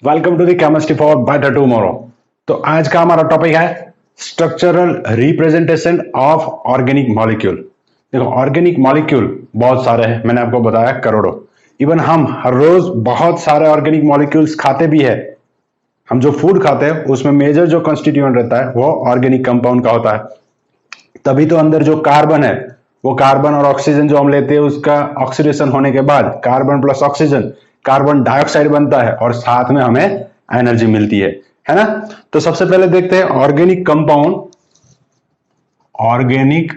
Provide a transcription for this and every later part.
Welcome to the chemistry for better tomorrow. तो आज का हमारा टॉपिक है structural representation of organic molecule. देखो, ऑर्गेनिक मॉलिक्यूल बहुत सारे हैं, मैंने आपको बताया करोड़ों। इवन हम हर रोज बहुत सारे ऑर्गेनिक मॉलिक्यूल्स खाते भी है। हम जो फूड खाते हैं उसमें मेजर जो कंस्टिट्यूएंट रहता है वो ऑर्गेनिक कंपाउंड का होता है। तभी तो अंदर जो कार्बन है, वो कार्बन और ऑक्सीजन जो हम लेते हैं उसका ऑक्सीडेशन होने के बाद carbon plus oxygen carbon dioxide बनता है और साथ में हमें एनर्जी मिलती है ना। तो सबसे पहले देखते हैं ऑर्गेनिक कंपाउंड। ऑर्गेनिक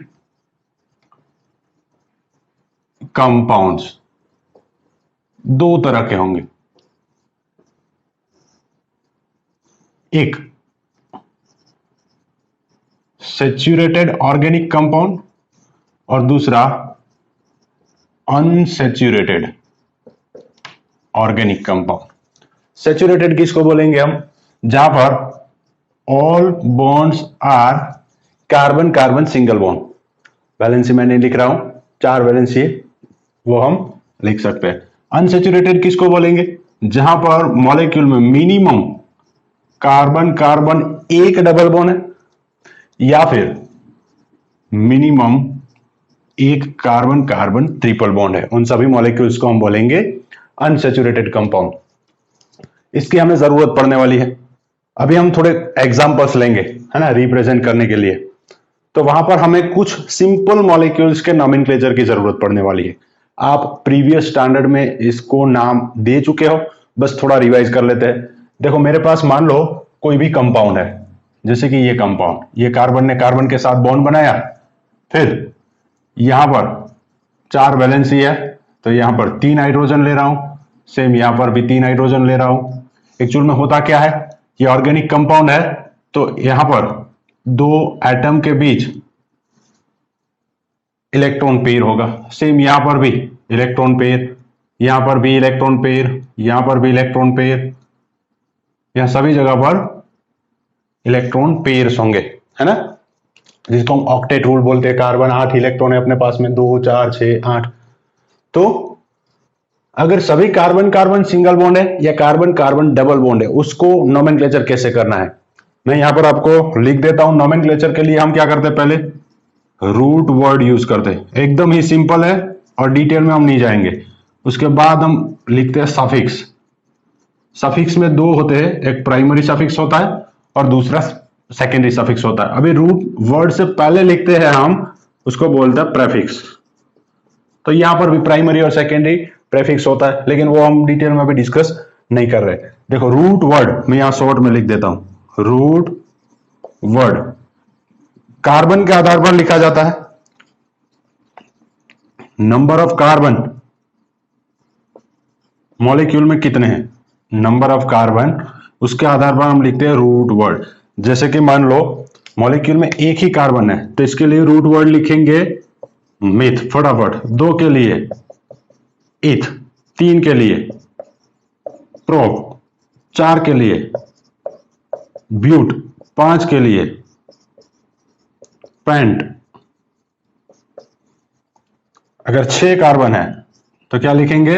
कंपाउंड्स दो तरह के होंगे, एक सैचुरेटेड ऑर्गेनिक कंपाउंड और दूसरा अनसैचुरेटेड ऑर्गेनिक कंपाउंड। सैचुरेटेड किसको बोलेंगे हम? जहां पर all bonds are carbon carbon single bond. Valency मैं नहीं लिख रहा हूं, 4 वैलेंसी वो हम लिख सकते हैं। अनसैचुरेटेड किसको बोलेंगे? जहां पर मॉलिक्यूल में मिनिमम कार्बन कार्बन एक डबल बॉन्ड है या फिर मिनिमम एक कार्बन कार्बन ट्रिपल बॉन्ड है, उन सभी मॉलिक्यूल्स को हम बोलेंगे अनसैचुरेटेड कंपाउंड। इसकी हमें जरूरत पड़ने वाली है। अभी हम थोड़े एग्जांपल्स लेंगे, है ना, रिप्रेजेंट करने के लिए। तो वहां पर हमें कुछ सिंपल मॉलिक्यूल्स के नॉमेनक्लेचर की जरूरत पड़ने वाली है। आप प्रीवियस स्टैंडर्ड में इसको नाम दे चुके हो, बस थोड़ा रिवाइज कर लेते हैं। देखो, मेरे पास मान लो कोई भी कंपाउंड है, जैसे कि ये कंपाउंड, ये कार्बन ने कार्बन के साथ बॉन्ड बनाया, फिर यहां पर 4 वैलेंसी है तो यहां पर 3 हाइड्रोजन ले रहा हूं, सेम यहां पर भी 3 हाइड्रोजन ले रहा हूं। एक्चुअल में होता क्या है, ये ऑर्गेनिक कंपाउंड है तो यहां पर 2 एटम के बीच इलेक्ट्रॉन पेयर होगा। सेम यहां पर भी इलेक्ट्रॉन पेयर, यहां पर भी इलेक्ट्रॉन पेयर, यहां पर भी इलेक्ट्रॉन पेयर, यहां सभी जगह पर इलेक्ट्रॉन पेयर्स होंगे, है ना, जिसको हम ऑक्टेट रूल बोलते हैं। कार्बन 8 इलेक्ट्रॉन है अपने पास में, 2 4 6 8। तो अगर सभी कार्बन कार्बन सिंगल बॉन्ड है या कार्बन कार्बन डबल बॉन्ड है, उसको नोमेनक्लेचर कैसे करना है मैं यहां पर आपको लिख देता हूं। नोमेनक्लेचर के लिए हम क्या करते हैं, पहले रूट वर्ड यूज करते हैं, एकदम ही सिंपल है और डिटेल में हम नहीं जाएंगे। उसके बाद हम लिखते हैं सफिक्स। सफिक्स में 2 होते हैं, एक प्राइमरी सफिक्स होता है और दूसरा सेकेंडरी सफिक्स होता है। अभी रूट वर्ड से पहले लिखते हैं हम, उसको बोलते हैं प्रेफिक्स। तो यहां पर भी प्राइमरी और सेकेंडरी प्रेफिक्स होता है, लेकिन वो हम डिटेल में भी डिस्कस नहीं कर रहे। देखो, रूट वर्ड मैं यहां शॉर्ट में लिख देता हूं। रूट वर्ड कार्बन के आधार पर लिखा जाता है। नंबर ऑफ कार्बन मॉलिक्यूल में कितने हैं, नंबर ऑफ कार्बन, उसके आधार पर हम लिखते हैं रूट वर्ड। जैसे कि मान लो मॉलिक्यूल में एक ही कार्बन है तो इसके लिए रूट वर्ड लिखेंगे मिथ, फटाफट। 2 के लिए इथ, 3 के लिए प्रोप, 4 के लिए ब्यूट, 5 के लिए पेंट। अगर 6 कार्बन है तो क्या लिखेंगे,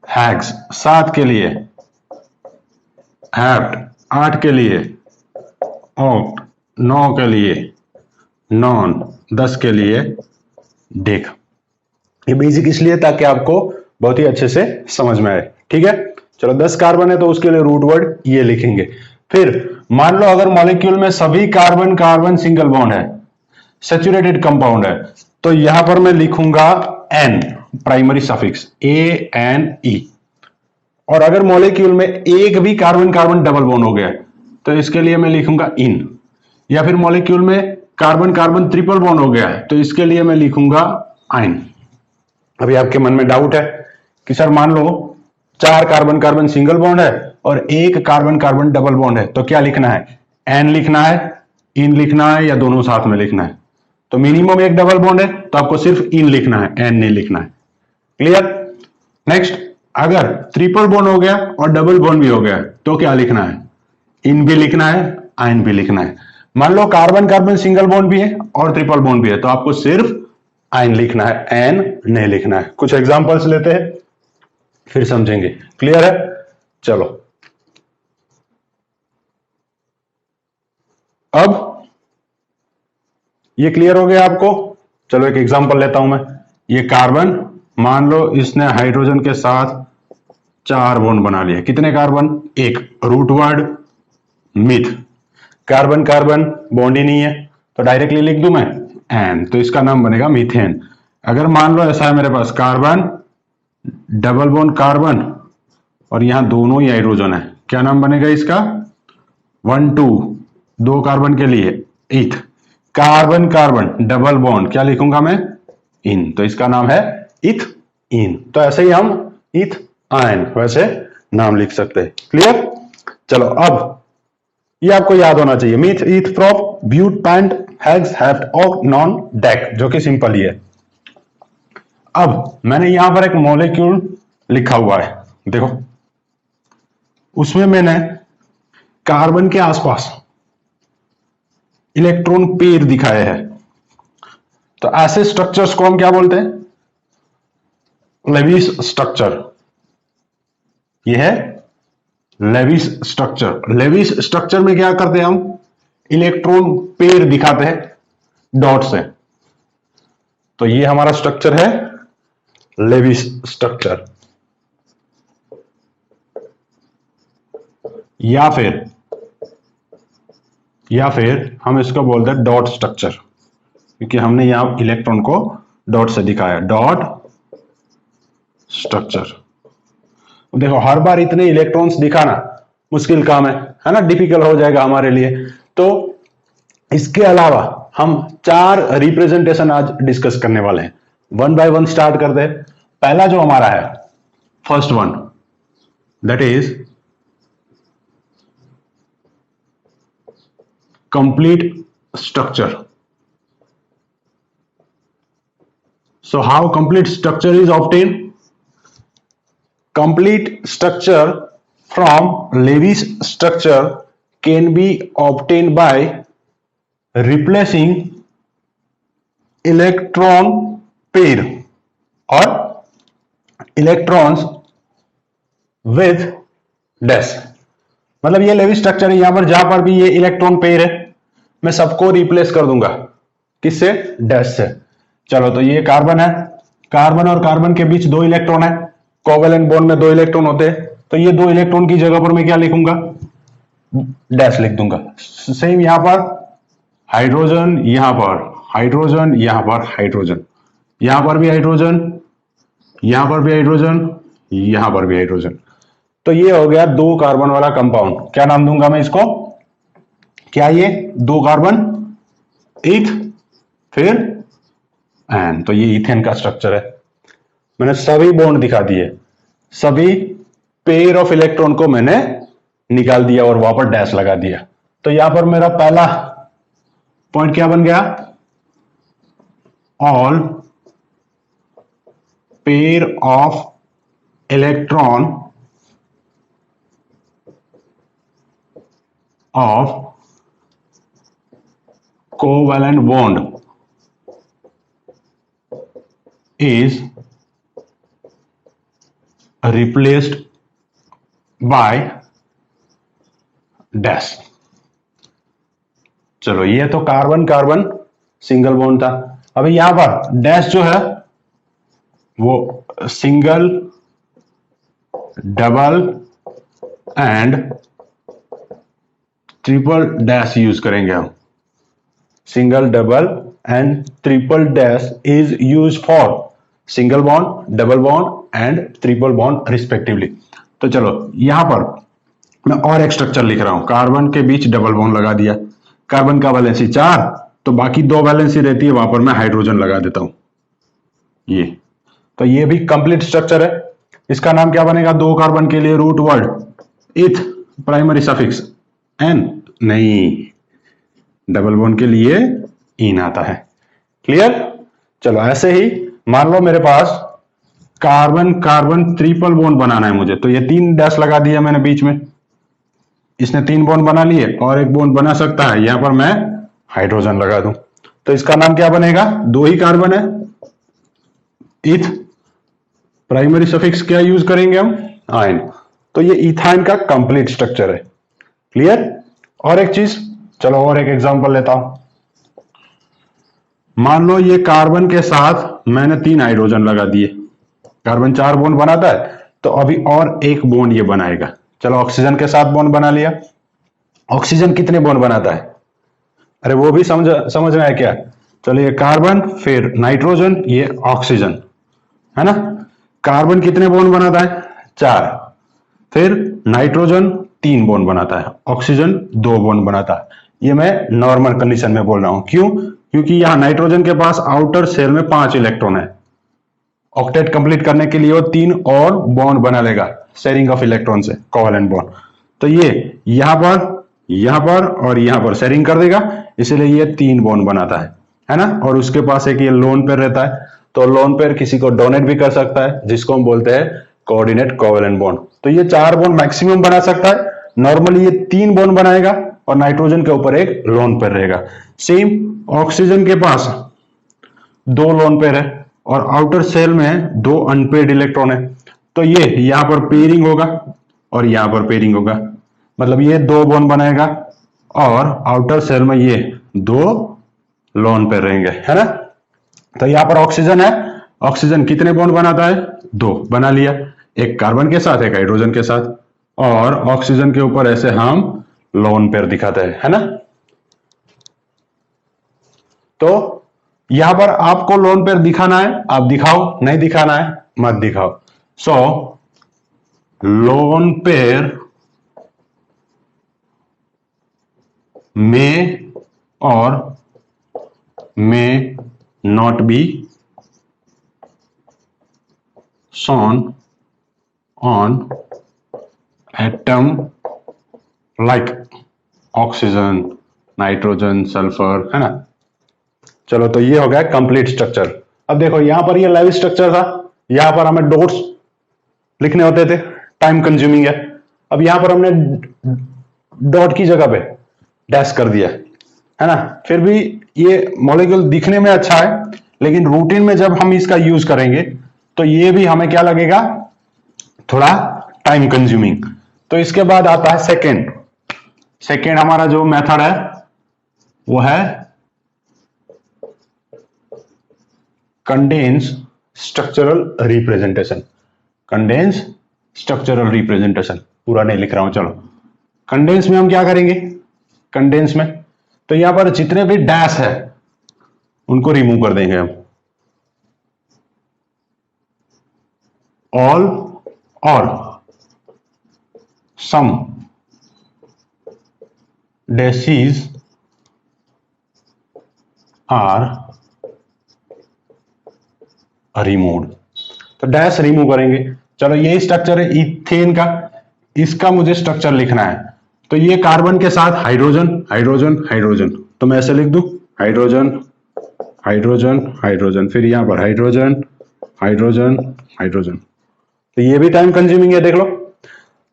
हेक्स। 7 के लिए हेप्ट, 8 के लिए ऑक्ट, 9 के लिए नॉन, 10 के लिए डेक। ये बेसिक इसलिए ताकि आपको बहुत ही अच्छे से समझ में आए, ठीक है। चलो, 10 कार्बन है तो उसके लिए रूट वर्ड ये लिखेंगे। फिर मान लो अगर मॉलिक्यूल में सभी कार्बन कार्बन सिंगल बॉन्ड है, सैचुरेटेड कंपाउंड है, तो यहां पर मैं लिखूंगा एन, प्राइमरी सफिक्स ANE। और अगर मॉलिक्यूल में एक भी कार्बन कार्बन डबल बॉन्ड हो गया तो इसके लिए मैं लिखूंगा इन। या फिर मॉलिक्यूल में कार्बन कार्बन ट्रिपल बॉन्ड हो गया है तो इसके लिए मैं लिखूंगा आइन। अभी आपके मन में डाउट है कि सर मान लो 4 कार्बन कार्बन सिंगल बॉन्ड है और एक कार्बन कार्बन डबल बॉन्ड है, तो क्या लिखना है, एन लिखना है, इन लिखना है या दोनों साथ में लिखना है? तो मिनिमम एक डबल बॉन्ड है तो आपको सिर्फ इन लिखना है, एन नहीं लिखना है। क्लियर? नेक्स्ट, अगर ट्रिपल बॉन्ड हो गया और डबल बॉन्ड भी हो गया तो क्या लिखना है, इन भी लिखना है, आइन भी लिखना है। मान low carbon carbon single bond भी है और ट्रिपल बॉन्ड भी है तो आपको सिर्फ आइन लिखना है, एन नहीं लिखना है। कुछ एग्जांपल्स लेते हैं फिर समझेंगे। क्लियर है? चलो, अब ये क्लियर हो गया आपको। चलो एक एग्जांपल लेता हूं मैं। ये कार्बन, मान लो इसने हाइड्रोजन के साथ 4 बॉन्ड बना लिए। कितने कार्बन? एक। Root word meth. Carbon carbon bond ही नहीं है तो डायरेक्टली लिख दूं मैं एन, तो इसका नाम बनेगा मीथेन। अगर मान लो ऐसा है मेरे पास कार्बन, डबल बॉन्ड कार्बन और यहां दोनों ही हाइड्रोजन है, क्या नाम बनेगा इसका? 1 2, 2 कार्बन के लिए इथ। कार्बन कार्बन डबल बॉन्ड क्या लिखूंगा मैं? इन, तो इसका नाम है इथ इन। तो ऐसे ही हम इथ आयन वैसे नाम लिख सकते हैं। क्लियर? चलो अब ये आपको याद होना चाहिए। Meth, eth, prop, but, pent, hex, hept और नॉन, डेक, जो कि सिंपल ही है। अब मैंने यहां पर एक मॉलिक्यूल लिखा हुआ है, देखो उसमें मैंने कार्बन के आसपास इलेक्ट्रॉन पेयर दिखाए हैं। तो ऐसे स्ट्रक्चर्स को हम क्या बोलते हैं? Lewis structure. यह है लेविस स्ट्रक्चर। लेविस स्ट्रक्चर में क्या करते हैं हम? इलेक्ट्रॉन पेयर दिखाते हैं डॉट से। तो ये हमारा स्ट्रक्चर है लेविस स्ट्रक्चर, या फिर हम इसको बोलते हैं डॉट स्ट्रक्चर, क्योंकि हमने यहां इलेक्ट्रॉन को डॉट से दिखाया, डॉट स्ट्रक्चर। देखो हर बार इतने इलेक्ट्रॉन्स दिखाना मुश्किल काम है ना, डिफिकल्ट हो जाएगा हमारे लिए। तो इसके अलावा हम 4 रिप्रेजेंटेशन आज डिस्कस करने वाले हैं। 1 बाय 1 स्टार्ट करते हैं। पहला जो हमारा है, first one, that is complete structure. So how complete structure is obtained? Complete structure from Lewis structure can be obtained by replacing electron pair or electrons with dash। मतलब ये लेविस स्ट्रक्चर है, यहां पर जहां पर भी ये इलेक्ट्रॉन पेयर है मैं सबको रिप्लेस कर दूंगा, किससे? डैश से। चलो तो ये कार्बन है, कार्बन और कार्बन के बीच 2 इलेक्ट्रॉन है, कोवेलेंट बॉन्ड में 2 इलेक्ट्रॉन होते हैं, तो ये 2 इलेक्ट्रॉन की जगह पर मैं क्या लिखूंगा? डैश लिख दूंगा। सेम यहां पर हाइड्रोजन, यहां पर हाइड्रोजन, यहां पर हाइड्रोजन, यहां पर भी हाइड्रोजन, यहां पर भी हाइड्रोजन, यहां पर भी हाइड्रोजन। तो ये हो गया 2 कार्बन वाला कंपाउंड। क्या नाम दूंगा मैं इसको? क्या ये 2 कार्बन, इथ, फिर एन, तो ये इथेन का स्ट्रक्चर है। मैंने सभी बॉन्ड दिखा दिए, सभी पेयर ऑफ इलेक्ट्रॉन को मैंने निकाल दिया और वहां पर डैश लगा दिया। तो यहां पर मेरा पहला पॉइंट क्या बन गया? All pair of electron of covalent bond is replaced by dash। चलो ये तो कार्बन कार्बन सिंगल बॉन्ड था। अभी यहां पर डैश जो है वो single, double and triple dash use करेंगे हम। Single, double and triple dash is use for single bond, double bond and triple bond respectively. तो चलो यहां पर मैं और एक स्ट्रक्चर लिख रहा हूं। कार्बन के बीच डबल बॉन्ड लगा दिया, कार्बन का वैलेंसी 4, तो बाकी 2 वैलेंसी रहती है, वहां पर मैं हाइड्रोजन लगा देता हूं ये। तो ये भी कंप्लीट स्ट्रक्चर है। इसका नाम क्या बनेगा? 2 कार्बन के लिए रूट वर्ड इथ, प्राइमरी सफिक्स एन, नहीं, डबल बॉन्ड के लिए इन आता है। क्लियर? चलो ऐसे ही मान लो मेरे पास कार्बन कार्बन ट्रिपल बॉन्ड बनाना है मुझे, तो ये 3 डैश लगा दिया मैंने बीच में। इसने 3 बॉन्ड बना लिए और एक बॉन्ड बना सकता है, यहां पर मैं हाइड्रोजन लगा दूं, तो इसका नाम क्या बनेगा? 2 ही कार्बन है, इथ, प्राइमरी सफिक्स क्या यूज करेंगे हम? आयन। तो ये इथाइन का कंप्लीट स्ट्रक्चर है। क्लियर? और एक चीज, चलो और एक एग्जांपल लेता हूं। मान लो ये कार्बन के साथ मैंने 3 हाइड्रोजन लगा दिए। कार्बन 4 बॉन्ड बनाता है, तो अभी और एक बॉन्ड ये बनाएगा। चलो ऑक्सीजन के साथ बॉन्ड बना लिया। ऑक्सीजन कितने बॉन्ड बनाता है? अरे वो भी समझना है क्या? चलो ये कार्बन, फिर नाइट्रोजन, ये ऑक्सीजन, है ना। कार्बन कितने बॉन्ड बनाता है? 4। फिर नाइट्रोजन 3 बॉन्ड बनाता है, ऑक्सीजन 2 बॉन्ड बनाता है। ये मैं नॉर्मल कंडीशन में बोल रहा हूं। क्यों? क्योंकि यहां नाइट्रोजन के पास आउटर शेल में 5 इलेक्ट्रॉन है। ऑक्टेट कंप्लीट करने के लिए वो 3 और बॉन्ड बना लेगा शेयरिंग ऑफ इलेक्ट्रॉन से, कोवेलेंट बॉन्ड। तो ये यहां पर और यहां पर शेयरिंग कर देगा, इसलिए ये 3 बॉन्ड बनाता है ना। और उसके पास एक ये लोन पेयर रहता है, तो लोन पेयर किसी को डोनेट भी कर सकता है, जिसको हम बोलते हैं कोऑर्डिनेट कोवेलेंट बॉन्ड। तो ये 4 बॉन्ड मैक्सिमम बना सकता है। नॉर्मली ये 3 बॉन्ड बनाएगा और नाइट्रोजन के ऊपर एक लोन पेयर रहेगा। सेम ऑक्सीजन के पास 2 लोन पेयर है और आउटर सेल में 2 अनपेयर्ड इलेक्ट्रॉन है। तो ये यहां पर पेयरिंग होगा और यहां पर पेयरिंग होगा, मतलब ये 2 बॉन्ड बनाएगा और आउटर सेल में ये 2 लोन पेयर रहेंगे, है ना। तो यहां पर ऑक्सीजन है, ऑक्सीजन कितने बॉन्ड बनाता है? 2 बना लिया, एक कार्बन के साथ, एक हाइड्रोजन के साथ। और ऑक्सीजन के ऊपर ऐसे हम लोन पेयर दिखाते हैं, है ना। तो यहां पर आपको लोन पेयर दिखाना है, आप दिखाओ, नहीं दिखाना है मत दिखाओ। सो लोन पेयर में और may not be shown on atom like oxygen, nitrogen, sulphur, है ना। चलो तो ये हो गया कंप्लीट स्ट्रक्चर। अब देखो यहां पर ये लाइव स्ट्रक्चर था, यहां पर हमें डॉट्स लिखने होते थे, टाइम कंज्यूमिंग है। अब यहां पर हमने डॉट की जगह पे डैश कर दिया, है ना। फिर भी ये मॉलिक्यूल दिखने में अच्छा है, लेकिन रूटीन में जब हम इसका यूज करेंगे तो ये भी हमें क्या लगेगा, थोड़ा टाइम कंज्यूमिंग। तो इसके बाद आता है सेकेंड हमारा जो मेथड है वो है condense structural representation. Condense structural representation पूरा नहीं लिख रहा हूं। चलो कंडेंस में हम क्या करेंगे, कंडेंस में तो यहां पर जितने भी डैश है उनको रिमूव कर देंगे हम। ऑल और सम डैशेस आर रिमूव्ड। तो डैश रिमूव करेंगे। चलो यही स्ट्रक्चर है इथेन का, इसका मुझे स्ट्रक्चर लिखना है। तो ये कार्बन के साथ हाइड्रोजन हाइड्रोजन हाइड्रोजन, तो मैं ऐसे लिख दूं हाइड्रोजन हाइड्रोजन हाइड्रोजन, फिर यहां पर हाइड्रोजन हाइड्रोजन हाइड्रोजन। तो ये भी टाइम कंज्यूमिंग है, देख लो।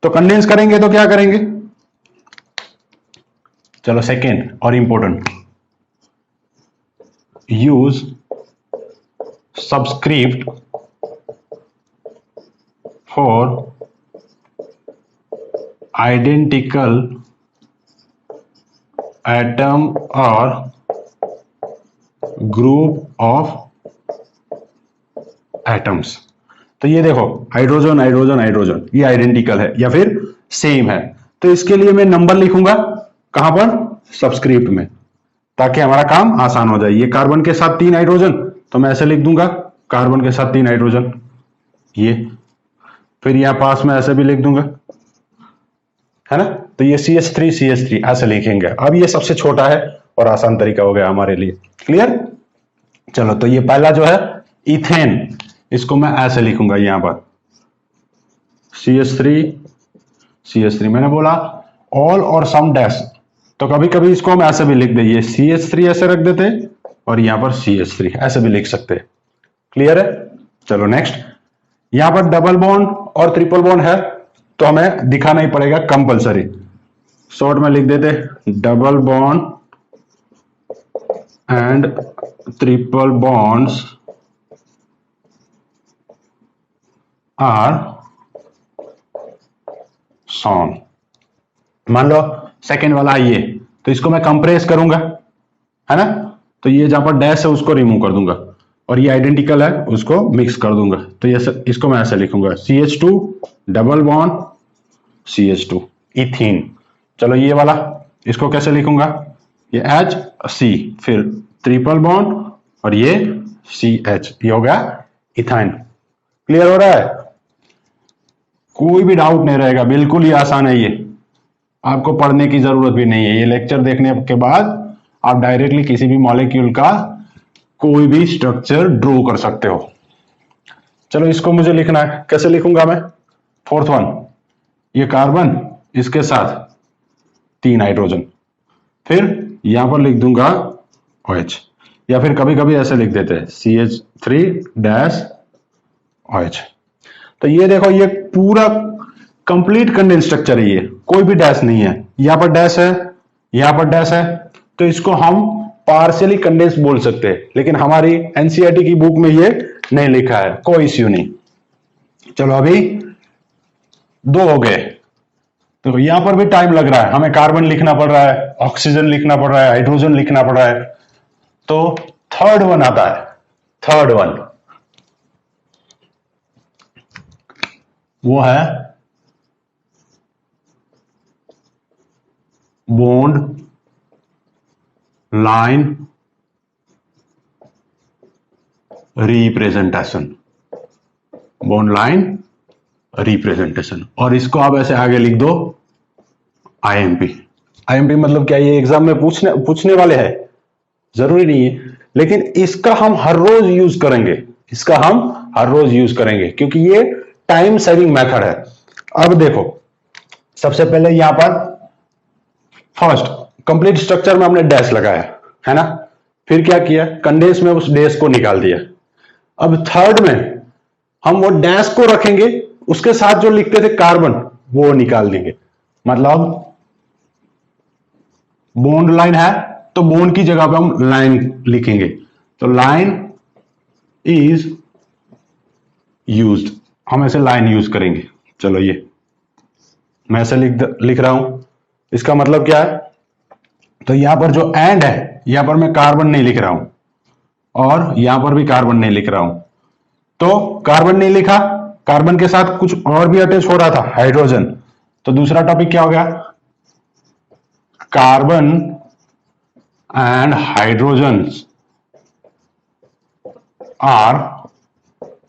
तो कंडेंस करेंगे तो क्या करेंगे, चलो सेकेंड और important, use subscript for identical atom और ग्रुप ऑफ एटम्स। तो ये देखो हाइड्रोजन हाइड्रोजन हाइड्रोजन, ये आइडेंटिकल है या फिर सेम है। तो इसके लिए मैं नंबर लिखूंगा कहां पर, सबस्क्रिप्ट में, ताकि हमारा काम आसान हो जाए। ये कार्बन के साथ 3 हाइड्रोजन, तो मैं ऐसे लिख दूंगा कार्बन के साथ 3 हाइड्रोजन, ये फिर यहां पास में ऐसे भी लिख दूंगा, है ना। तो ये CH3 ऐसे लिखेंगे। अब ये सबसे छोटा है और आसान तरीका हो गया हमारे लिए, क्लियर। चलो तो ये पहला जो है इथेन, इसको मैं ऐसे लिखूंगा यहां पर CH3 मैंने बोला ऑल और सम डैश। तो कभी कभी इसको हम ऐसे भी लिख देंगे, CH3 ऐसे रख देते और यहां पर CH3 ऐसे भी लिख सकते हैं, क्लियर है। चलो नेक्स्ट, यहां पर डबल बॉन्ड और ट्रिपल बॉन्ड है तो हमें दिखाना ही पड़ेगा कंपलसरी। शॉर्ट में लिख देते double bond and triple bonds are shown. मान लो सेकेंड वाला ये तो इसको मैं कंप्रेस करूंगा, है ना, तो ये जहां पर डैश है उसको रिमूव कर दूंगा और ये आइडेंटिकल है उसको मिक्स कर दूंगा। तो ये इसको मैं ऐसे लिखूंगा CH2 double bond CH2 ethene. चलो ये वाला इसको कैसे लिखूंगा, ये HC फिर ट्रिपल बॉन्ड और ये CH, ये हो गया इथाइन। क्लियर हो रहा है, कोई भी डाउट नहीं रहेगा, बिल्कुल ही आसान है, ये आपको पढ़ने की जरूरत भी नहीं है। ये लेक्चर देखने के बाद आप डायरेक्टली किसी भी मॉलिक्यूल का कोई भी स्ट्रक्चर ड्रॉ कर सकते हो। चलो इसको मुझे लिखना है, कैसे लिखूंगा मैं, फोर्थ वन, ये कार्बन इसके साथ 3 हाइड्रोजन, फिर यहां पर लिख दूंगा OH, या फिर कभी कभी ऐसे लिख देते हैं CH3 डैश OH। तो ये देखो ये पूरा कंप्लीट कंडेंस स्ट्रक्चर है, ये कोई भी डैश नहीं है, यहां पर डैश है, यहां पर डैश है, तो इसको हम पार्शियली कंडेंस बोल सकते हैं, लेकिन हमारी एनसीईआरटी की बुक में ये नहीं लिखा है, कोई इश्यू नहीं। चलो अभी 2 हो गए, तो यहां पर भी टाइम लग रहा है, हमें कार्बन लिखना पड़ रहा है, ऑक्सीजन लिखना पड़ रहा है, हाइड्रोजन लिखना पड़ रहा है। तो थर्ड वन आता है, थर्ड वन वो है bond line representation, bond line representation, और इसको आप ऐसे आगे लिख दो IMP। IMP मतलब क्या, ये एग्जाम में पूछने वाले हैं, जरूरी नहीं है, लेकिन इसका हम हर रोज यूज करेंगे, इसका हम हर रोज यूज करेंगे क्योंकि ये टाइम सेविंग मेथड है। अब देखो सबसे पहले यहां पर फर्स्ट कंप्लीट स्ट्रक्चर में हमने डैश लगाया, है ना, फिर क्या किया, कंडेंस में उस डैश को निकाल दिया। अब थर्ड में हम वो डैश को रखेंगे, उसके साथ जो लिखते थे कार्बन वो निकाल देंगे, मतलब बॉन्ड लाइन है तो बॉन्ड की जगह पे हम लाइन लिखेंगे, तो लाइन इज यूज्ड, हम ऐसे लाइन यूज करेंगे। चलो ये मैं ऐसे लिख रहा हूं, इसका मतलब क्या है, तो यहां पर जो एंड है यहां पर मैं कार्बन नहीं लिख रहा हूं और यहां पर भी कार्बन नहीं लिख रहा हूं, तो कार्बन नहीं लिखा, कार्बन के साथ कुछ और भी अटैच हो रहा था, हाइड्रोजन, तो दूसरा टॉपिक क्या हो गया, carbon and hydrogen are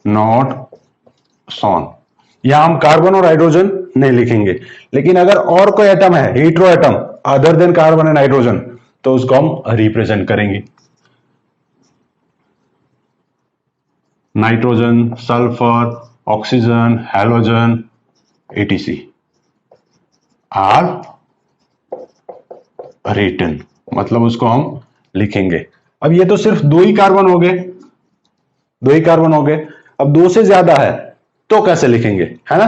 not shown. यहां हम कार्बन और हाइड्रोजन नहीं लिखेंगे, लेकिन अगर और कोई एटम है, hetero atom other than carbon and hydrogen, तो उसको हम रिप्रेजेंट करेंगे, nitrogen, sulphur, oxygen, halogen etc are written, मतलब उसको हम लिखेंगे। अब ये तो सिर्फ 2 ही कार्बन हो गए, 2 ही कार्बन हो गए, अब 2 से ज्यादा है तो कैसे लिखेंगे, है ना,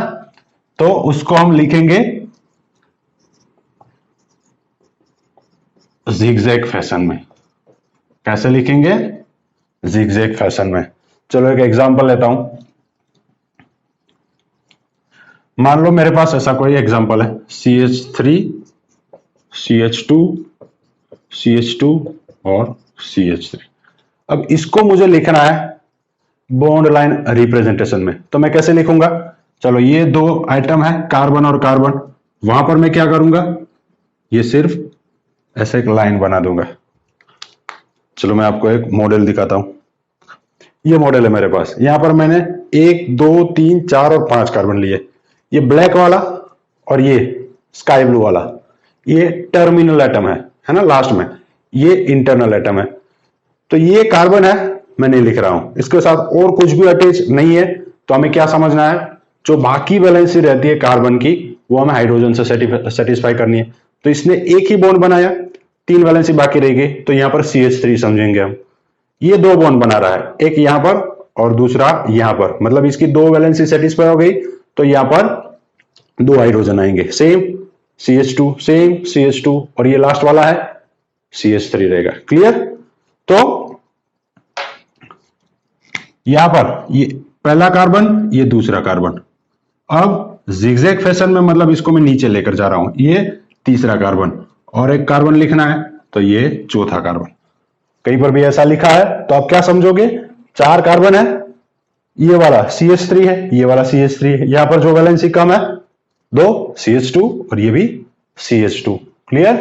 तो उसको हम लिखेंगे जिगजैग फैशन में। कैसे लिखेंगे, जिगजैग फैशन में। चलो एक एग्जांपल लेता हूं, मान लो मेरे पास ऐसा कोई एग्जांपल है CH3 CH2 CH2 और CH3। अब इसको मुझे लिखना है बॉन्ड लाइन रिप्रेजेंटेशन में, तो मैं कैसे लिखूंगा, चलो ये 2 आइटम है कार्बन और कार्बन, वहां पर मैं क्या करूंगा, ये सिर्फ ऐसे एक लाइन बना दूंगा। चलो मैं आपको एक मॉडल दिखाता हूं, ये मॉडल है मेरे पास, यहां पर मैंने 1 2 3 4 और 5 कार्बन लिए, ये ब्लैक वाला और ये स्काई ब्लू वाला, ये टर्मिनल एटम है ना, लास्ट में ये इंटरनल एटम है। तो ये कार्बन है, मैं नहीं लिख रहा हूं, इसके साथ और कुछ भी अटैच नहीं है, तो हमें क्या समझना है, जो बाकी वैलेंसी रहती है कार्बन की वो हमें हाइड्रोजन से सेटिस्फाई करनी है। तो इसने एक ही बॉन्ड बनाया, 3 वैलेंसी बाकी रह गई, तो यहां पर CH3 समझेंगे हम। ये 2 बॉन्ड बना रहा है, एक यहां पर और दूसरा यहां पर, मतलब इसकी 2 वैलेंसी सेटिस्फाई हो गई, तो यहां पर 2 हाइड्रोजन आएंगे, सेम CH2 सेम CH2, और ये लास्ट वाला है CH3 रहेगा। क्लियर, तो यहां पर ये पहला कार्बन, ये दूसरा कार्बन, अब जिगजैग फैशन में, मतलब इसको मैं नीचे लेकर जा रहा हूं, ये तीसरा कार्बन और एक कार्बन लिखना है, तो ये चौथा कार्बन। कहीं पर भी ऐसा लिखा है तो आप क्या समझोगे, 4 कार्बन है, ये वाला CH3 है, ये वाला CH3 है, यहां पर जो वैलेंसी कम है 2 CH2 और ये भी CH2। क्लियर?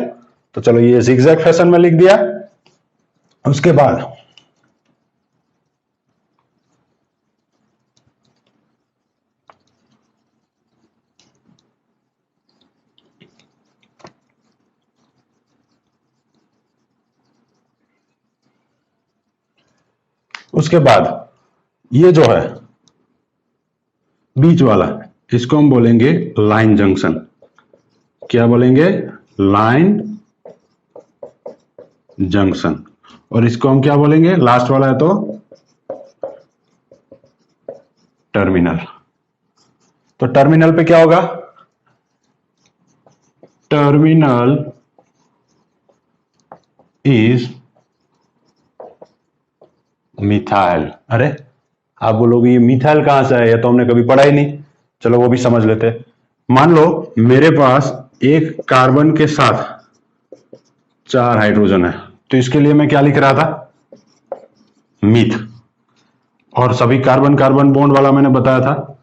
तो चलो ये zigzag फैशन में लिख दिया। उसके बाद ये जो है बीच वाला, इसको हम बोलेंगे लाइन जंक्शन। क्या बोलेंगे? Line junction. और इसको हम क्या बोलेंगे, लास्ट वाला है तो टर्मिनल। तो टर्मिनल पे क्या होगा? Terminal is methyl. अरे आप बोलोगे ये मिथाइल कहां से है, ये तो हमने कभी पढ़ा ही नहीं। चलो वो भी समझ लेते हैं। मान लो मेरे पास एक कार्बन के साथ 4 हाइड्रोजन है, तो इसके लिए मैं क्या लिख रहा था? मीथ। और सभी कार्बन कार्बन बॉन्ड वाला मैंने बताया था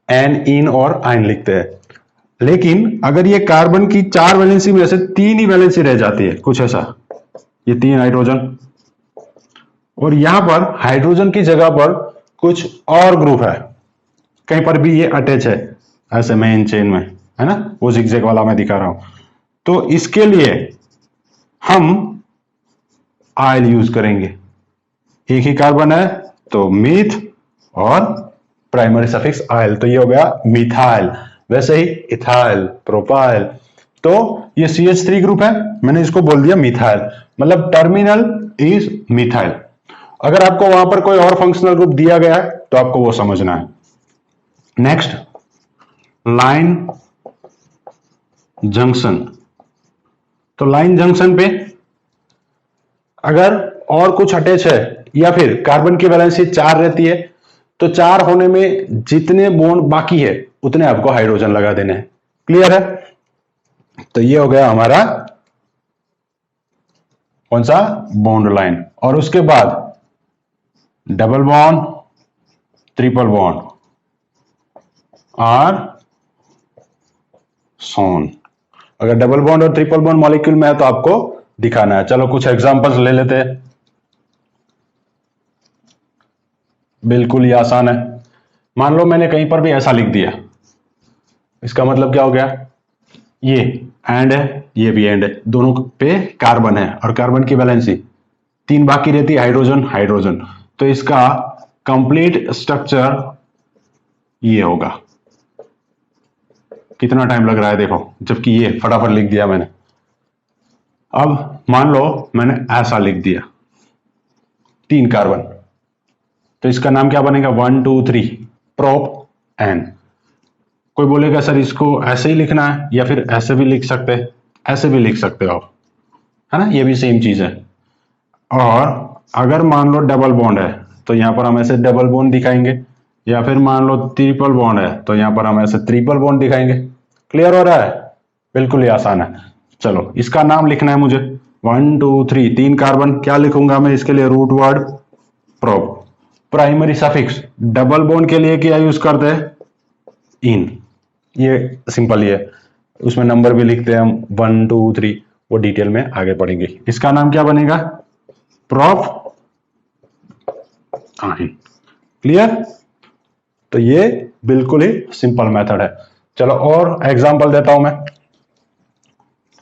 एन, इन और आइन लिखते हैं। लेकिन अगर ये कार्बन की 4 वैलेंसी में से 3 ही वैलेंसी रह जाती है, कुछ ऐसा, ये 3 हाइड्रोजन, और यहां पर हाइड्रोजन की जगह पर कुछ और ग्रुप है, कहीं पर भी ये अटैच है ऐसे मेन चेन में, है ना, वो जिगजैग वाला मैं दिखा रहा हूं। तो इसके लिए हम आयल यूज करेंगे। एक ही कार्बन है तो मीथ और प्राइमरी सफिक्स आयल, तो ये हो गया मिथाइल। वैसे ही इथाइल, प्रोपाइल, तो ये CH3 ग्रुप है, मैंने इसको बोल दिया मिथाइल, मतलब टर्मिनल इज मिथाइल। अगर आपको वहां पर कोई और फंक्शनल ग्रुप दिया गया है तो आपको वो समझना है। Next, line junction. तो लाइन जंक्शन पे अगर और कुछ अटैच है या फिर कार्बन की वैलेंसी 4 रहती है, तो 4 होने में जितने बॉन्ड बाकी है उतने आपको हाइड्रोजन लगा देने हैं। क्लियर है? तो ये हो गया हमारा कौन सा? Bond line. और उसके बाद डबल बॉन्ड, ट्रिपल बॉन्ड और सोन। अगर डबल बॉन्ड और ट्रिपल बॉन्ड मॉलिक्यूल में है तो आपको दिखाना है। चलो कुछ एग्जांपल्स ले लेते हैं, बिल्कुल ही आसान है। मान लो मैंने कहीं पर भी ऐसा लिख दिया, इसका मतलब क्या हो गया? ये एंड है, ये भी एंड है, दोनों पे कार्बन है और कार्बन की वैलेंसी 3 बाकी रहती है, हाइड्रोजन हाइड्रोजन। तो इसका कंप्लीट स्ट्रक्चर ये होगा। कितना टाइम लग रहा है देखो, जबकि ये फटाफट लिख दिया मैंने। अब मान लो मैंने ऐसा लिख दिया 3 कार्बन, तो इसका नाम क्या बनेगा? 1 2 3 प्रोप एन। कोई बोलेगा सर इसको ऐसे ही लिखना है या फिर ऐसे भी लिख सकते हैं, ऐसे भी लिख सकते हो आप, है ना, ये भी सेम चीज है। और अगर मान लो डबल बॉन्ड है तो यहां पर हम ऐसे डबल बॉन्ड दिखाएंगे, या फिर मान लो ट्रिपल बॉन्ड है तो यहां पर हम ऐसे ट्रिपल बॉन्ड दिखाएंगे। क्लियर हो रहा है? बिल्कुल ही आसान है। चलो इसका नाम लिखना है मुझे, 1 2 3 3 कार्बन, क्या लिखूंगा मैं इसके लिए? Root word prop. Primary suffix double bond के लिए क्या यूज करते हैं? इन। ये सिंपल ही है, उसमें नंबर भी लिखते हैं हम 1 2 3, वो डिटेल में आगे पढ़ेंगे। इसका नाम क्या बनेगा? प्रोप आइन। क्लियर? तो ये बिल्कुल ही सिंपल मेथड है। चलो और एग्जांपल देता हूं मैं।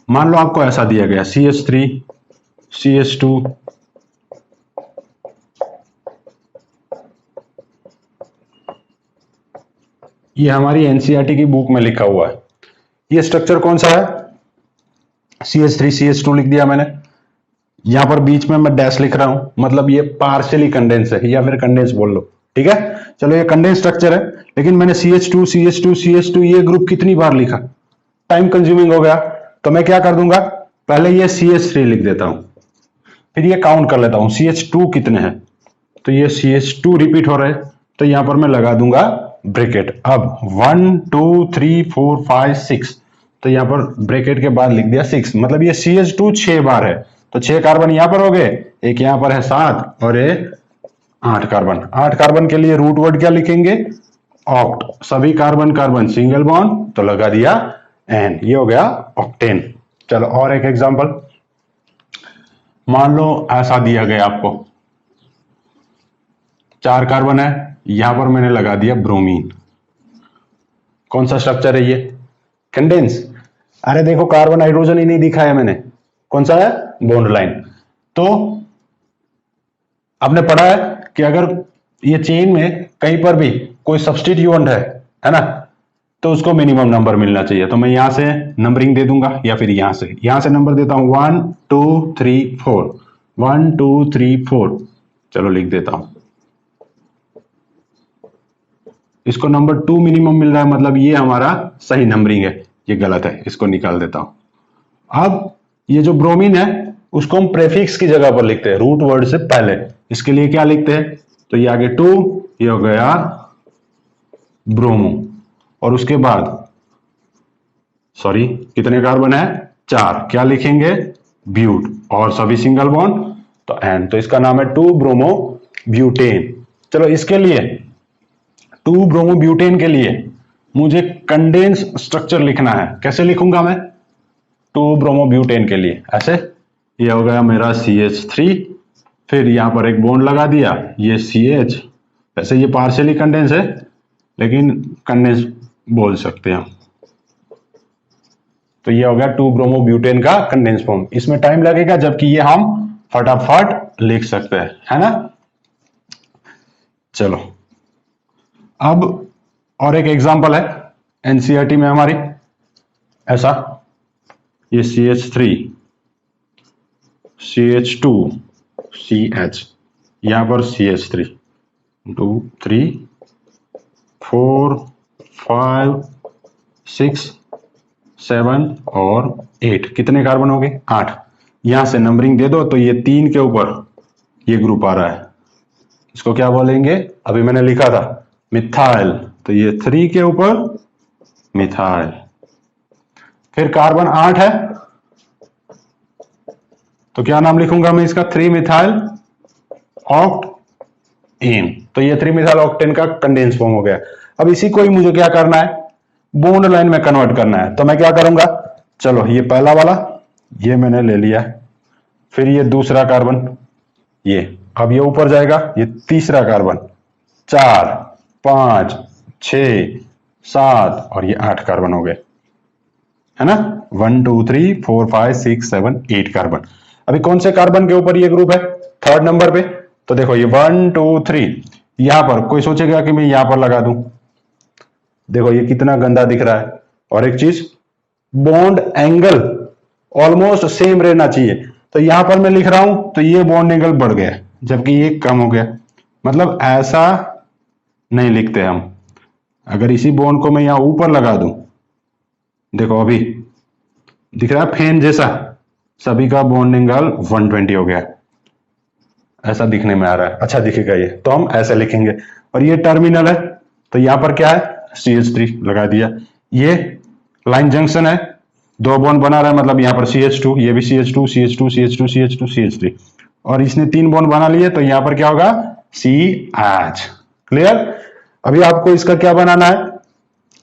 मान लो आपको ऐसा दिया गया CH3 CH2, ये हमारी एनसीईआरटी की बुक में लिखा हुआ है। ये स्ट्रक्चर कौन सा है? CH3 CH2 लिख दिया मैंने, यहां पर बीच में मैं डैश लिख रहा हूं, मतलब ये पार्शियली कंडेंस है या फिर कंडेंस बोल लो, ठीक है। चलो ये कंडेंस स्ट्रक्चर है, लेकिन मैंने CH2 CH2 CH2 ये ग्रुप कितनी बार लिखा, टाइम कंज्यूमिंग हो गया। तो मैं क्या कर दूंगा, पहले ये CH3 लिख देता हूं, फिर ये काउंट कर लेता हूं CH2 कितने हैं, तो ये CH2 रिपीट हो रहे हैं, तो यहां पर मैं लगा दूंगा ब्रैकेट। अब 1 2 3 4 5 6, तो यहाँ पर ब्रैकेट के बाद लिख दिया 6, मतलब ये CH2 6 बार है, तो 6 कार्बन यहाँ पर हो गए, एक यहाँ पर है 7 और एक 8 कार्बन। 8 कार्बन के लिए रूट वर्ड क्या लिखेंगे, ऑक्ट। सभी कार्बन कार्बन सिंगल बॉन्ड, तो लगा दिया एन, ये हो गया ऑक्टेन। चलो और एक एग्जांपल, मान लो ऐसा दिया गया आपको, 4 कार्बन है, यहां पर मैंने लगा दिया ब्रोमीन। कौन सा स्ट्रक्चर है ये, कंडेंस। अरे देखो कार्बन हाइड्रोजन ही नहीं दिखाया मैंने, कौन सा है, बॉन्ड लाइन। तो आपने पढ़ा है कि अगर ये चेन में कहीं पर भी कोई सब्स्टिट्यूएंट है ना, तो उसको मिनिमम नंबर मिलना चाहिए। तो मैं यहां से नंबरिंग दे दूंगा या फिर यहां से नंबर देता हूं 1 2 3 4, 1 2 3 4। चलो लिख देता हूं, इसको नंबर 2 मिनिमम मिल रहा है, मतलब ये हमारा सही नंबरिंग है, ये गलत है, इसको निकाल देता हूं। अब ये जो ब्रोमीन है उसको हम प्रेफिक्स की जगह पर लिखते हैं, रूट वर्ड से पहले। इसके लिए क्या लिखते हैं, तो ये आगे 2, ये हो गया ब्रोमो, और उसके बाद सॉरी कितने कार्बन है, 4, क्या लिखेंगे, ब्यूट, और सभी सिंगल बॉन्ड तो एन, तो इसका नाम है 2 ब्रोमो ब्यूटेन। चलो इसके लिए 2 ब्रोमो ब्यूटेन के लिए मुझे कंडेंस स्ट्रक्चर लिखना है, कैसे लिखूंगा मैं, 2 ब्रोमो ब्यूटेन के लिए ऐसे, ये हो गया मेरा CH3, फिर यहां पर एक बॉन्ड लगा दिया, ये CH, वैसे ये पार्शियली कंडेंस है लेकिन कंडेंस बोल सकते हैं, तो ये हो गया 2 ब्रोमो ब्यूटेन का कंडेंस फॉर्म। इसमें टाइम लगेगा, जबकि ये हम फटाफट लिख सकते हैं, है ना। चलो अब और एक एग्जांपल है एनसीईआरटी में हमारी, ऐसा ये CH3 CH2 CH, यहां पर CH3 2 3 4 5 6 7 और 8, कितने कार्बन हो गए, 8। यहां से नंबरिंग दे दो, तो ये 3 के ऊपर ये ग्रुप आ रहा है, इसको क्या बोलेंगे, अभी मैंने लिखा था मिथाइल, तो ये 3 के ऊपर मिथाइल। फिर कार्बन 8 है, तो क्या नाम लिखूंगा मैं इसका, 3 मिथाइल ऑक्टेन, तो ये 3 मिथाइल ऑक्टेन का कंडेंस फॉर्म हो गया। अब इसी को ही मुझे क्या करना है, बॉन्ड लाइन में कन्वर्ट करना है, तो मैं क्या करूंगा, चलो ये पहला वाला ये मैंने ले लिया, फिर ये दूसरा कार्बन, ये अब ये ऊपर जाएगा, ये तीसरा कार्बन, 4 5 6 7 और ये 8 कार्बन हो गए, है ना, 1 2 3 4 5 6 7 8 कार्बन। अभी कौन से कार्बन के ऊपर ये ग्रुप है, 3rd नंबर पे, तो देखो ये 1 2 3, यहां पर कोई सोचेगा कि मैं यहां पर लगा दूं, देखो ये कितना गंदा दिख रहा है। और एक चीज, बॉन्ड एंगल ऑलमोस्ट सेम रहना चाहिए, तो यहां पर मैं लिख रहा हूं तो ये बॉन्ड एंगल बढ़ गया जबकि ये कम हो गया, मतलब ऐसा नहीं लिखते हम। अगर इसी बॉन्ड को मैं यहां ऊपर लगा दूं, देखो अभी दिख रहा है फैन जैसा, सभी का बॉन्ड एंगल 120 हो गया, ऐसा दिखने में आ रहा है, अच्छा दिखेगा ये, तो हम ऐसे लिखेंगे। और ये टर्मिनल है, तो यहां पर क्या है, CH3 लगा दिया, ये लाइन जंक्शन है, 2 बॉन्ड बना रहा है, मतलब यहां पर CH2, ये भी CH2 CH2 CH2 CH2 CH3, और इसने 3 बॉन्ड बना लिए, तो यहां पर क्या होगा, CH। क्लियर। अभी आपको इसका क्या बनाना है,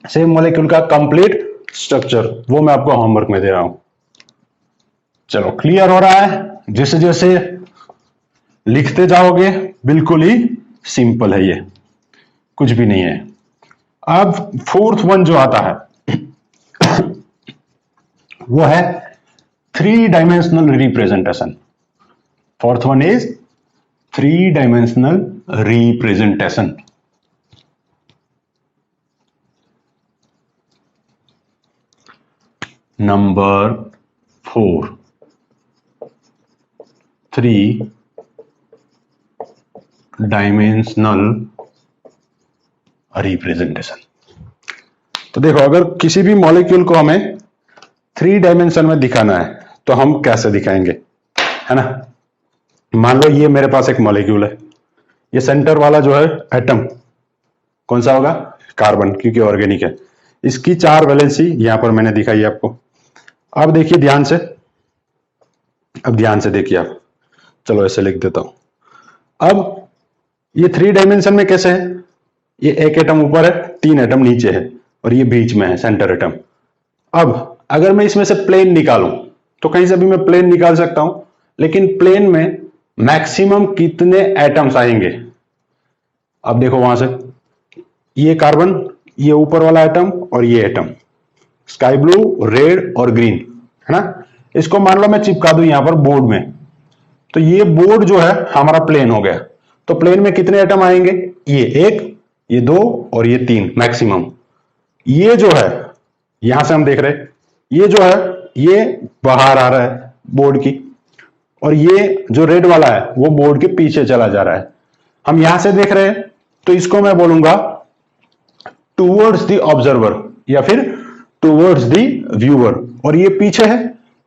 सेम मॉलिक्यूल का कंप्लीट स्ट्रक्चर, वो मैं आपको होमवर्क में दे रहा हूं। चलो क्लियर हो रहा है, जैसे जैसे लिखते जाओगे बिल्कुल ही सिंपल है, ये कुछ भी नहीं है। अब 4th वन जो आता है वो है 3 dimensional representation. 4th one is 3 dimensional representation. Number 4, 3 dimensional representation. तो देखो अगर किसी भी मॉलिक्यूल को हमें 3 डायमेंशन में दिखाना है तो हम कैसे दिखाएंगे, है ना। मान लो ये मेरे पास एक मॉलिक्यूल है, ये सेंटर वाला जो है एटम कौन सा होगा, कार्बन, क्योंकि ऑर्गेनिक है। इसकी 4 वैलेंसी यहां पर मैंने दिखाई आपको। अब देखिए ध्यान से, अब ध्यान से देखिए आप, चलो ऐसे लिख देता हूं। अब ये 3 डायमेंशन में कैसे है, ये एक एटम ऊपर है, 3 एटम नीचे है और ये बीच में है सेंटर एटम। अब अगर मैं इसमें से प्लेन निकालूं तो कहीं से भी मैं प्लेन निकाल सकता हूं, लेकिन प्लेन में मैक्सिमम कितने एटम्स आएंगे। अब देखो वहां से, ये कार्बन, ये ऊपर वाला एटम और ये एटम, स्काई ब्लू, रेड और ग्रीन, है ना। इसको मान लो मैं चिपका दूं यहां पर बोर्ड में, तो ये बोर्ड जो है हमारा प्लेन हो गया। तो प्लेन में कितने एटम आएंगे, ये 1, ये 2 और ये 3 मैक्सिमम। ये जो है यहां से हम देख रहे हैं, ये जो है ये बाहर आ रहा है बोर्ड की, और ये जो रेड वाला है वो बोर्ड के पीछे चला जा रहा है। हम यहां से देख रहे हैं तो इसको मैं बोलूंगा टूवर्ड्स द ऑब्जर्वर या फिर टूवर्ड्स द व्यूअर, और ये पीछे है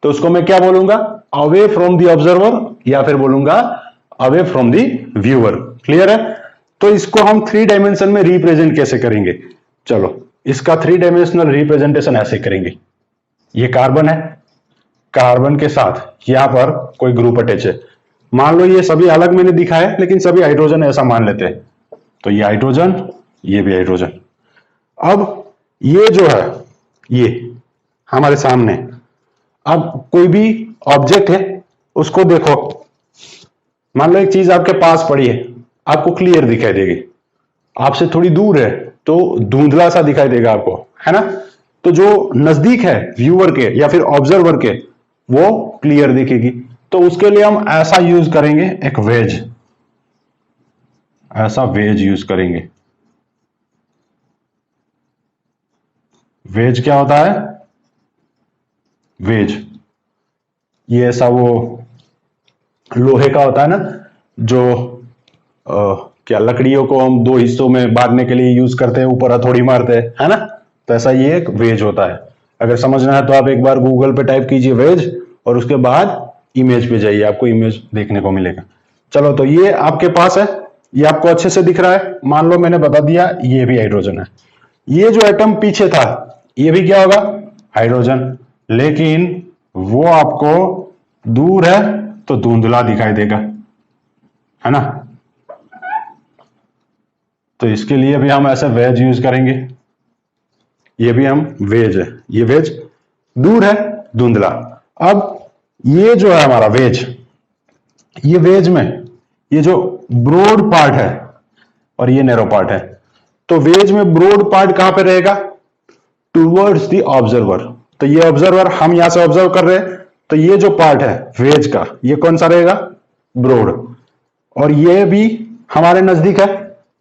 तो उसको मैं क्या बोलूंगा, अवे फ्रॉम द ऑब्जर्वर या फिर बोलूंगा away from the viewer. Clear है। तो इसको हम 3 डायमेंशन में रिप्रेजेंट कैसे करेंगे, चलो इसका 3 डायमेंशनल रिप्रेजेंटेशन ऐसे करेंगे। ये कार्बन है, कार्बन के साथ यहां पर कोई ग्रुप अटैच है, मान लो ये सभी अलग मैंने दिखाया है लेकिन सभी हाइड्रोजन ऐसा मान लेते हैं, तो ये हाइड्रोजन, ये भी हाइड्रोजन। अब ये जो है ये हमारे सामने, अब कोई भी ऑब्जेक्ट है उसको देखो, मान लो एक चीज आपके पास पड़ी है, आपको क्लियर दिखाई देगी, आपसे थोड़ी दूर है तो धुंधला सा दिखाई देगा आपको, है ना। तो जो नजदीक है व्यूअर के या फिर ऑब्जर्वर के वो क्लियर दिखेगी। तो उसके लिए हम ऐसा यूज करेंगे, एक वेज, ऐसा वेज यूज करेंगे। वेज क्या होता है, वेज ये ऐसा वो लोहे का होता है ना, जो क्या लकड़ियों को हम 2 हिस्सों में बांटने के लिए यूज करते हैं, ऊपर हथौड़ी मारते हैं, है ना। तो ऐसा ये एक वेज होता है। अगर समझना है तो आप एक बार गूगल पे टाइप कीजिए वेज और उसके बाद इमेज पे जाइए, आपको इमेज देखने को मिलेगा। चलो तो ये आपके पास है, ये आपको अच्छे से दिख रहा है। मान लो मैंने बता दिया ये भी हाइड्रोजन है, ये जो एटम पीछे था ये भी क्या होगा, हाइड्रोजन, लेकिन वो आपको दूर है तो धुंधला दिखाई देगा, है ना। तो इसके लिए भी हम ऐसे वेज यूज करेंगे, ये भी हम वेज है, ये वेज दूर है धुंधला। अब ये जो है हमारा वेज, ये वेज में ये जो ब्रॉड पार्ट है और ये नैरो पार्ट है, तो वेज में ब्रॉड पार्ट कहां पे रहेगा, टूवर्ड्स द ऑब्जर्वर। तो ये ऑब्जर्वर, हम यहां से ऑब्जर्व कर रहे हैं, तो ये जो पार्ट है वेज का ये कौन सा रहेगा, ब्रॉड, और ये भी हमारे नजदीक है,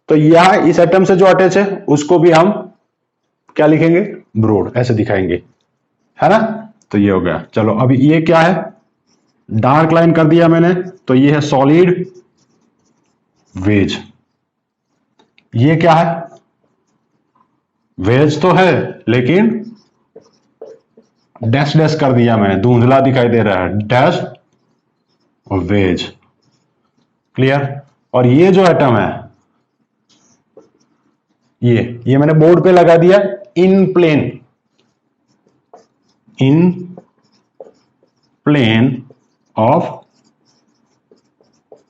तो यहां इस एटम से जो अटैच है उसको भी हम क्या लिखेंगे, ब्रॉड, ऐसे दिखाएंगे, है ना। तो ये हो गया। चलो अभी ये क्या है, डार्क लाइन कर दिया मैंने, तो ये है सॉलिड वेज। ये क्या है, वेज तो है लेकिन डैश डैश कर दिया मैंने, धुंधला दिखाई दे रहा है, डैश वेज। क्लियर। और ये जो एटम है ये मैंने बोर्ड पे लगा दिया in plane, in plane of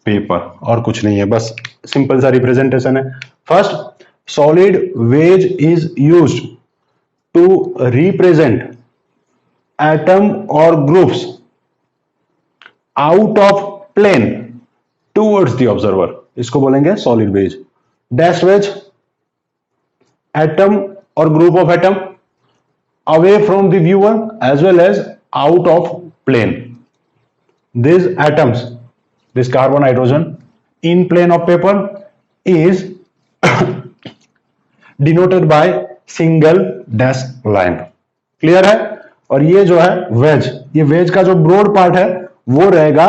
paper, और कुछ नहीं है, बस सिंपल सा रिप्रेजेंटेशन है। First, solid wedge is used to represent atom और groups out of plane towards the observer, इसको बोलेंगे solid wedge. Dash wedge, atom और group of atom away from the viewer as well as out of plane. These atoms, this carbon, hydrogen in plane of paper is denoted by single dash line. Clear है। और ये जो है veg, ये veg का जो broad part है वो रहेगा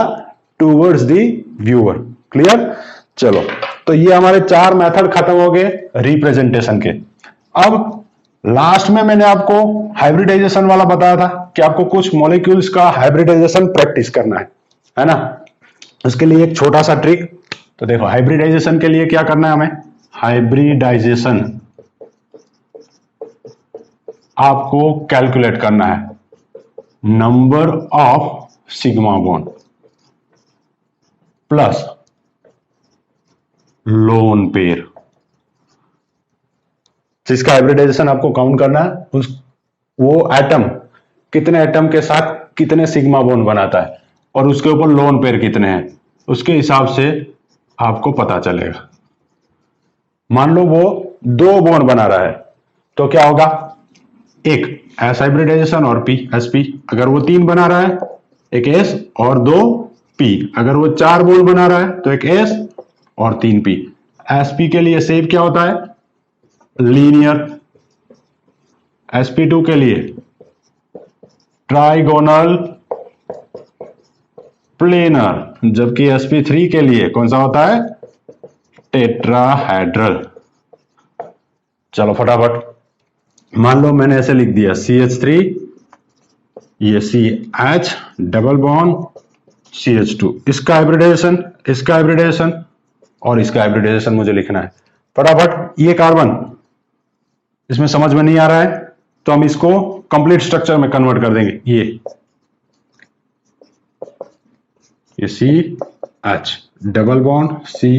टूवर्ड्स द व्यूअर। क्लियर। चलो तो ये हमारे 4 मेथड खत्म हो गए रिप्रेजेंटेशन के। अब लास्ट में मैंने आपको हाइब्रिडाइजेशन वाला बताया था कि आपको कुछ मॉलिक्यूल्स का हाइब्रिडाइजेशन प्रैक्टिस करना है ना। उसके लिए एक छोटा सा ट्रिक, तो देखो हाइब्रिडाइजेशन के लिए क्या करना है हमें, हाइब्रिडाइजेशन आपको कैलकुलेट करना है number of sigma bond plus lone pair. जिसका हाइब्रिडाइजेशन आपको काउंट करना है, उस वो एटम कितने एटम के साथ कितने सिग्मा बॉन्ड बनाता है और उसके ऊपर लोन पेयर कितने हैं, उसके हिसाब से आपको पता चलेगा। मान लो वो 2 बॉन्ड बना रहा है तो क्या होगा, एक एस हाइब्रिडाइजेशन और पी एस पी। अगर वो 3 बना रहा है, एक एस और 2 पी। अगर वो 4 बॉन्ड बना रहा है तो एक एस और 3 पी। एस पी के लिए शेप क्या होता है, लीनियर। sp2 के लिए ट्राइगोनल प्लेनर, जबकि sp3 के लिए कौन सा होता है, टेट्राहेड्रल। चलो फटाफट, मान लो मैंने ऐसे लिख दिया CH3, ये CH डबल बॉन्ड CH2, इसका हाइब्रिडाइजेशन, इसका हाइब्रिडाइजेशन और इसका हाइब्रिडाइजेशन मुझे लिखना है फटाफट। ये कार्बन इसमें समझ में नहीं आ रहा है तो हम इसको कंप्लीट स्ट्रक्चर में कन्वर्ट कर देंगे। ये CH डबल बॉन्ड C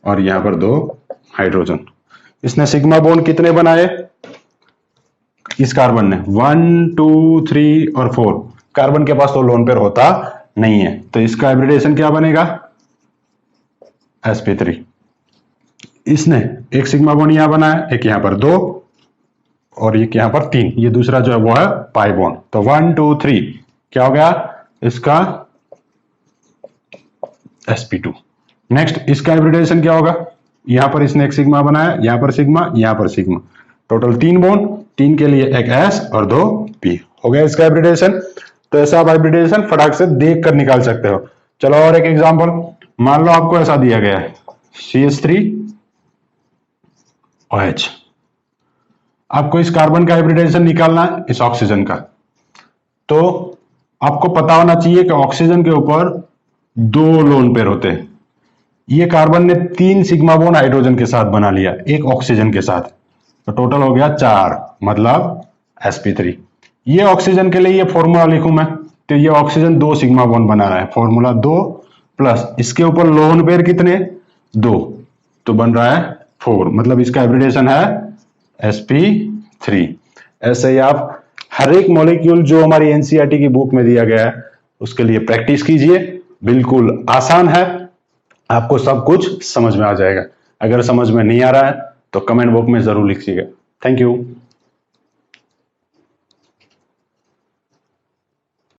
और यहां पर 2 हाइड्रोजन। इसने सिग्मा बॉन्ड कितने बनाए, इस कार्बन ने 1 2 3 और 4। कार्बन के पास तो लोन पेयर होता नहीं है तो इसका हाइब्रिडेशन क्या बनेगा, sp3। इसने एक सिग्मा बॉन्ड यहां बनाया, एक यहां पर 2 और एक यहां पर 3। ये दूसरा जो है वो है पाई बॉन्ड। तो 1 2 3 क्या हो गया इसका sp2। नेक्स्ट इसका हाइब्रिडाइजेशन क्या होगा, यहां पर इसने एक सिग्मा बनाया, यहां पर सिग्मा, यहां पर सिग्मा, टोटल 3 बॉन्ड, 3 के लिए एक s और 2 p हो गया इसका हाइब्रिडाइजेशन। तो ऐसा आप हाइब्रिडाइजेशन फटाक से देख कर निकाल सकते हो। चलो और एक एग्जांपल, मान लो आपको ऐसा दिया गया है CH3 OH। आपको इस कार्बन का हाइब्रिडाइजेशन निकालना है इस ऑक्सीजन का, तो आपको पता होना चाहिए कि ऑक्सीजन के ऊपर 2 लोन पेयर होते हैं। ये कार्बन ने 3 सिग्मा बॉन्ड हाइड्रोजन के साथ बना लिया एक ऑक्सीजन के साथ, तो टोटल हो गया 4, मतलब sp3। ये ऑक्सीजन के लिए ये फॉर्मूला लिखूं मैं, तो ये ऑक्सीजन 2 सिग्मा बॉन्ड बना रहा है, फॉर्मूला 2 प्लस इसके ऊपर लोन पेयर कितने 2, तो बन रहा है 4, मतलब इसका हाइब्रिडेशन है sp3। ऐसे ही आप हर एक मॉलिक्यूल जो हमारी एनसीईआरटी की बुक में दिया गया है उसके लिए प्रैक्टिस कीजिए, बिल्कुल आसान है, आपको सब कुछ समझ में आ जाएगा। अगर समझ में नहीं आ रहा है तो कमेंट बॉक्स में जरूर लिखिएगा। Thank you.